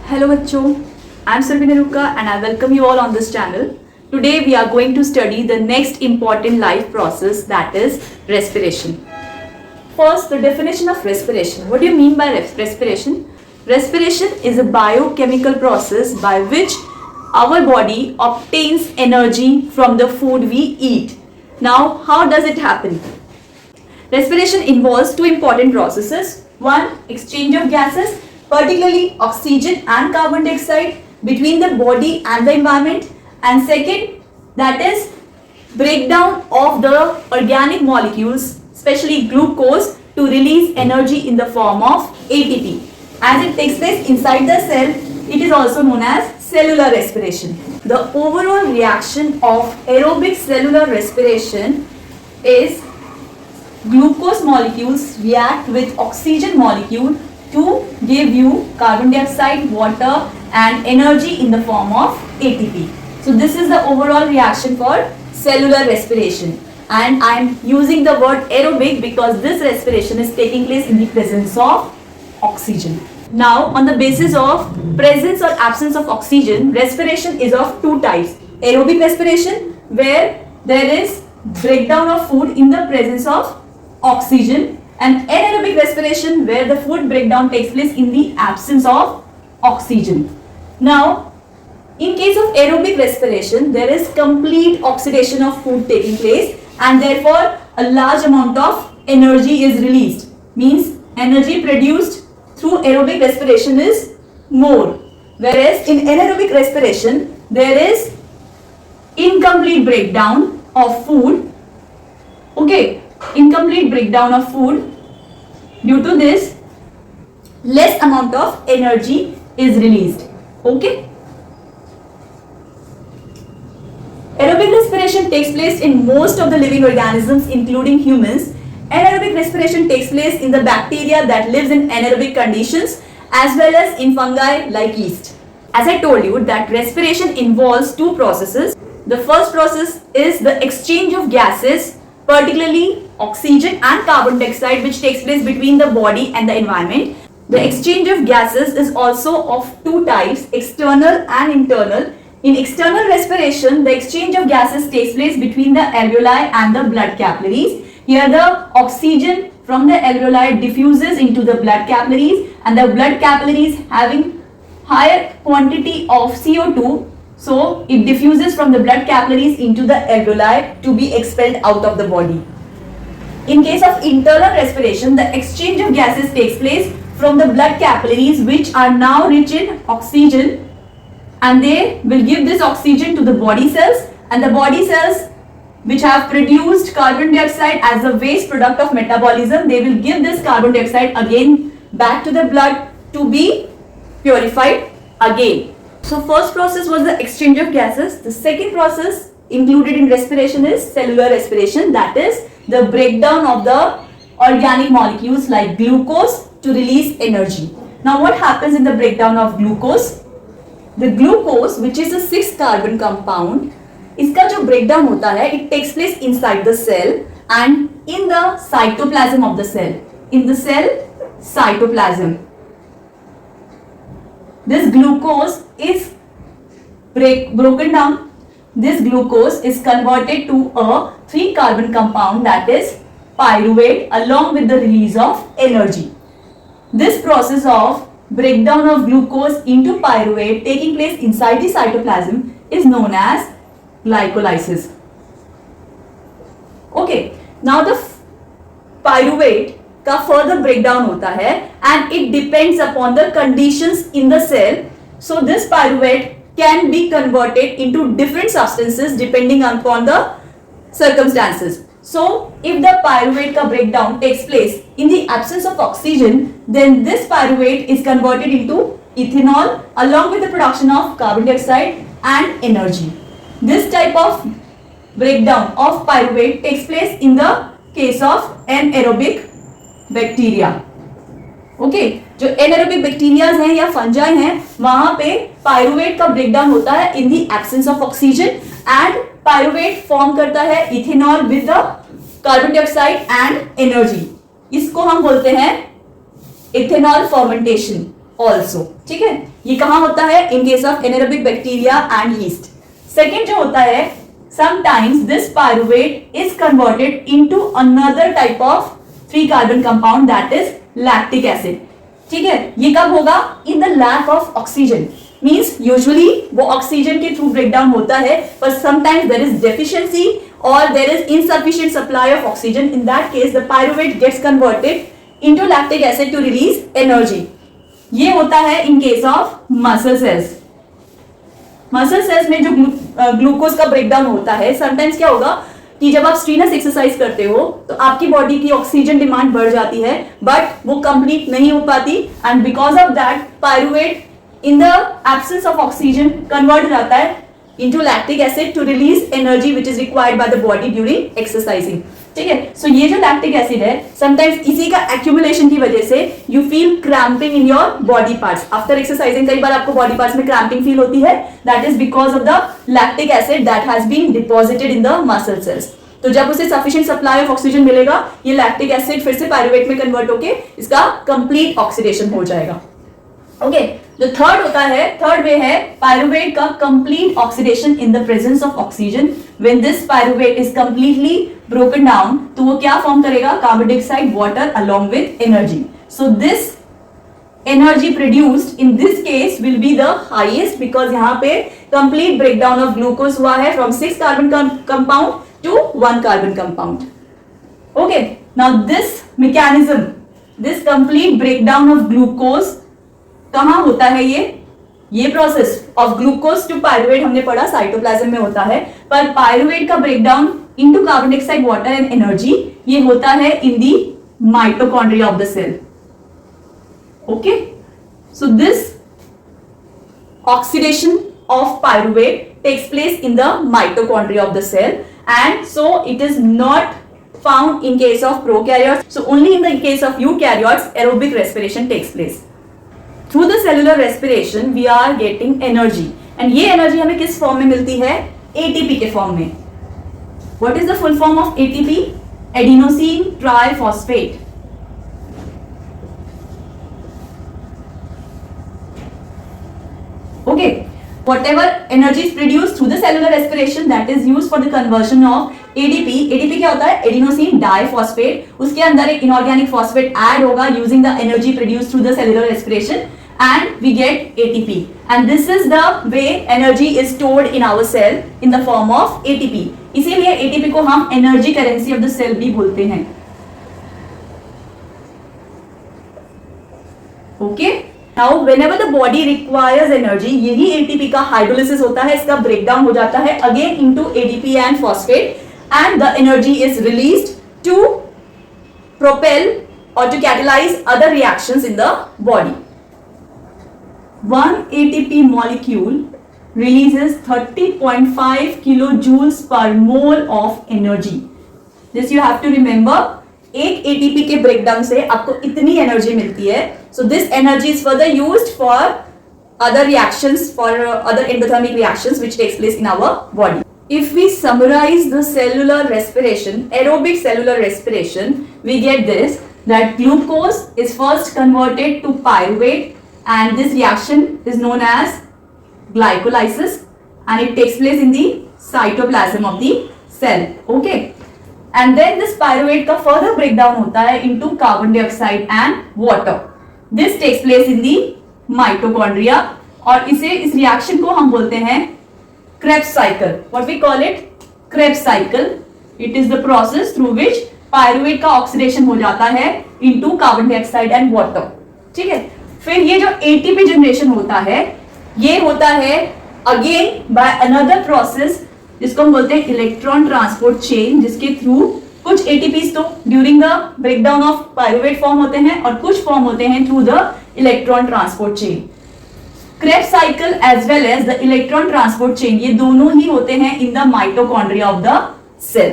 Hello bachcho, I am Survi Neruka and I welcome you all on this channel. Today we are going to study the next important life process, that is respiration. First, the definition of respiration. What do you mean by respiration? Respiration is a biochemical process by which our body obtains energy from the food we eat. Now, how does it happen? Respiration involves two important processes. One, exchange of gases, particularly oxygen and carbon dioxide between the body and the environment. And second, that is breakdown of the organic molecules, especially glucose, to release energy in the form of ATP. As it takes place inside the cell, it is also known as cellular respiration. The overall reaction of aerobic cellular respiration is glucose molecules react with oxygen molecule to give you carbon dioxide, water and energy in the form of ATP. So this is the overall reaction for cellular respiration, and I am using the word aerobic because this respiration is taking place in the presence of oxygen. Now, on the basis of presence or absence of oxygen, respiration is of two types. Aerobic respiration, where there is breakdown of food in the presence of oxygen, and anaerobic respiration, where the food breakdown takes place in the absence of oxygen. Now, in case of aerobic respiration, there is complete oxidation of food taking place, and therefore a large amount of energy is released. Means energy produced through aerobic respiration is more, whereas in anaerobic respiration there is incomplete breakdown of food. Incomplete breakdown of food. Due to this, less amount of energy is released. Aerobic respiration takes place in most of the living organisms, including humans. Anaerobic respiration takes place in the bacteria that lives in anaerobic conditions, as well as in fungi like yeast. As I told you that respiration involves two processes. The first process is the exchange of gases, particularly oxygen and carbon dioxide, which takes place between the body and the environment. The exchange of gases is also of two types, external and internal. In external respiration, the exchange of gases takes place between the alveoli and the blood capillaries. Here the oxygen from the alveoli diffuses into the blood capillaries, and the blood capillaries having higher quantity of CO2, so it diffuses from the blood capillaries into the alveoli to be expelled out of the body. In case of internal respiration, the exchange of gases takes place from the blood capillaries, which are now rich in oxygen, and they will give this oxygen to the body cells, and the body cells which have produced carbon dioxide as a waste product of metabolism, they will give this carbon dioxide again back to the blood to be purified again. So first process was the exchange of gases. The second process included in respiration is cellular respiration, that is the breakdown of the organic molecules like glucose to release energy. Now what happens in the breakdown of glucose? The glucose, which is a 6 carbon compound, इसका जो breakdown होता है, it takes place inside the cell and in the cytoplasm of the cell. In the cell cytoplasm, this glucose is broken down. This glucose is converted to a 3 carbon compound, that is pyruvate, along with the release of energy. This process of breakdown of glucose into pyruvate taking place inside the cytoplasm is known as glycolysis. Now the pyruvate का further breakdown होता है and it depends upon the conditions in the cell. So this pyruvate can be converted into different substances depending upon the circumstances. So if the pyruvate का breakdown takes place in the absence of oxygen, then this pyruvate is converted into ethanol along with the production of carbon dioxide and energy. This type of breakdown of pyruvate takes place in the case of anaerobic bacteria. जो anaerobic bacteria हैं या fungi हैं, वहां पे pyruvate का breakdown होता है in the absence of oxygen and pyruvate form करता है ethanol with the carbon dioxide and energy. इसको हम बोलते हैं ethanol fermentation ऑल्सो, ठीक है। ये कहां होता है? In case of anaerobic bacteria and yeast. Second जो होता है, sometimes this pyruvate is converted into another type of 3 carbon compound that is lactic acid, ठीक है। ये कब होगा? in the lack of oxygen, means usually वो ऑक्सीजन के थ्रू ब्रेकडाउन होता है, but sometimes there is deficiency or there is insufficient supply of oxygen. In that case the pyruvate gets converted into lactic acid to release energy. ये होता है in case of muscle cells. Muscle cells में जो glucose का breakdown होता है, sometimes क्या होगा कि जब आप स्ट्रीनस एक्सरसाइज करते हो तो आपकी बॉडी की ऑक्सीजन डिमांड बढ़ जाती है, बट वो कंप्लीट नहीं हो पाती, and because of that pyruvate in the absence of oxygen convert जाता है into lactic acid to release energy which is required by the body during exercising, ठीक है। सो ये जो लैक्टिक एसिड है, समटाइम्स इसी का एक्यूमुलेशन की वजह से you feel cramping in your body parts after exercising. कई बार आपको बॉडी पार्ट्स में क्रैम्पिंग फील होती है, that is because of the lactic acid that has been deposited in the muscle cells. तो जब उसे सफिशिएंट सप्लाई ऑफ ऑक्सीजन मिलेगा, ये लैक्टिक एसिड फिर से पायरुवेट में कन्वर्ट होके इसका कंप्लीट ऑक्सीडेशन हो जाएगा। ओके, जो थर्ड होता है, थर्ड वे है पायरुवेट का complete oxidation in the presence of oxygen. When this pyruvate is completely broken down, तो वो क्या फॉर्म करेगा? Carbon dioxide, water along with energy. So this energy produced in this case will be the highest, because यहाँ पे complete breakdown of glucose हुआ है from 6 carbon compound to 1 carbon compound. Okay, now this mechanism, this complete breakdown of glucose कहां होता है? ये process of glucose to pyruvate हमने पढ़ा साइटोप्लाज्म में होता है, पर पायरुवेट का breakdown into carbon dioxide, water and energy ये होता है in the mitochondria of the cell. Okay, so this oxidation of pyruvate takes place in the mitochondria of the cell, and so it is not found in case of prokaryotes. So only in the case of eukaryotes aerobic respiration takes place. Through the cellular respiration we are getting energy, and ये energy हमें किस form में मिलती है? ATP के form में। What is the full form of ATP? Adenosine triphosphate. Okay, whatever energy is produced through the cellular respiration that is used for the conversion of ADP. ADP क्या होता है? Adenosine diphosphate. उसके अंदर एक inorganic phosphate add होगा using the energy produced through the cellular respiration, and we get ATP. And this is the way energy is stored in our cell in the form of ATP. इसीलिए ATP को हम energy currency of the cell भी बोलते हैं। Okay? Now, whenever the body requires energy, यही ATP का hydrolysis होता है, इसका ब्रेकडाउन हो जाता है again into ADP and phosphate, and the energy is released to propel or to catalyze other reactions in the body. One ATP molecule releases 30.5 kilojoules per mole of energy. This you have to remember. एक ATP के breakdown से आपको इतनी energy मिलती है. So this energy is further used for other reactions, for other endothermic reactions which takes place in our body. If we summarize the cellular respiration, aerobic cellular respiration, we get this, that glucose is first converted to pyruvate, and this reaction is known as glycolysis, and it takes place in the cytoplasm of the cell. Okay. And then this pyruvate का further breakdown होता है into carbon dioxide and water. This takes place in the mitochondria, और इस reaction को हम बोलते हैं Krebs cycle. What we call it? Krebs cycle. It is the process through which pyruvate का oxidation हो जाता है into carbon dioxide and water. ठीक है? फिर ये जो ATP generation होता है, ये होता है again by another process जिसको हम बोलते हैं इलेक्ट्रॉन ट्रांसपोर्ट चेन, जिसके थ्रू कुछ एटीपीज तो during the breakdown of pyruvate form होते हैं और कुछ फॉर्म होते हैं through the electron transport chain. Krebs cycle as well as the electron transport chain, ये दोनों ही होते हैं in the mitochondria of the cell.